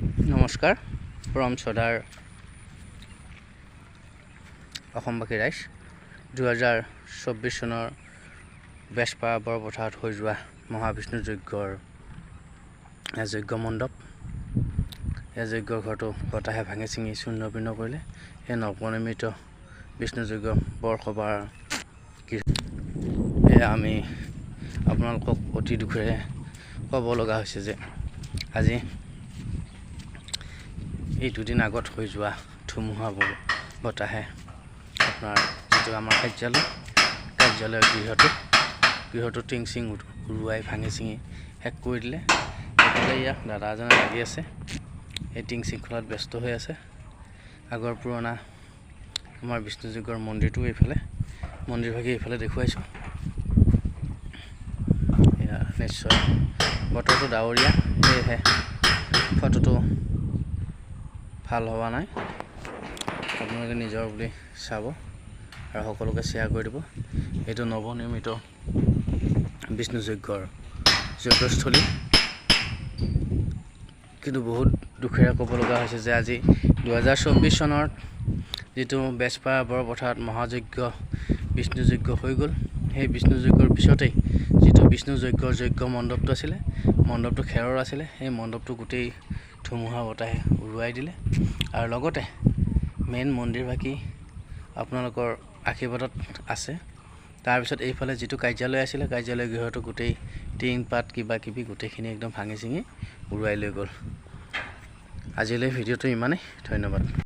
নমস্কাৰ পৰম শ্ৰদ্ধাৰ অসমবাসী ৰাইজ 2024 চনৰ বেছপা বৰপথাৰত হৈ যোৱা মহাবিষ্ণু যজ্ঞৰ যজ্ঞ মণ্ডপ যজ্ঞ ঘৰটো বতাহে ভাঙি চিঙি শূন্য বিন্ন কৰিলে। এই নৱনিৰ্মিত বিষ্ণু যজ্ঞ বৰসভাৰ আমি আপোনালোকক অতি দুখেৰে ক'ব লগা হৈছে যে আজি এই দুদিন আগত হৈ যোৱা ধুমুহা বতাহে আপোনাৰ যিটো আমাৰ কাৰ্যালয়ৰ গৃহটো টিং চিং উৰুৱাই ভাঙি চিঙি শেষ কৰি দিলে। এইফালে ইয়াক দাদা এজনে লাগি আছে, এই টিং শৃংখলাত ব্যস্ত হৈ আছে। আগৰ পুৰণা আমাৰ বিষ্ণু যজ্ঞৰ মন্দিৰটো এইফালে মন্দিৰভাগী এইফালে দেখুৱাইছোঁ। এয়া নিশ্চয় বতৰটো ডাৱৰীয়া, সেয়েহে ফটোটো ভাল হোৱা নাই। আপোনালোকে নিজৰ বুলি চাব আৰু সকলোকে শ্বেয়াৰ কৰি দিব। এইটো নৱনিৰ্মিত বিষ্ণু যজ্ঞস্থলী। কিন্তু বহুত দুখেৰে ক'ব লগা হৈছে যে আজি 2024 চনত যিটো বেছপা বৰপথাৰত মহাযজ্ঞ বিষ্ণু যজ্ঞ হৈ গ'ল, সেই বিষ্ণু যজ্ঞৰ পিছতেই যিটো বিষ্ণু যজ্ঞ মণ্ডপটো আছিলে, মণ্ডপটো খেৰৰ আছিলে, সেই মণ্ডপটো গোটেই ধুমুহা বতাহে উৰুৱাই দিলে। আৰু লগতে মেইন মন্দিৰভাগী আপোনালোকৰ আশীৰ্বাদত আছে। তাৰপিছত এইফালে যিটো কাৰ্যালয় আছিলে, কাৰ্যালয় গৃহটো গোটেই টিং পাত কিবা কিবি গোটেইখিনি একদম ভাঙি চিঙি উৰুৱাই লৈ গ'ল। আজিলৈ ভিডিঅ'টো ইমানেই, ধন্যবাদ।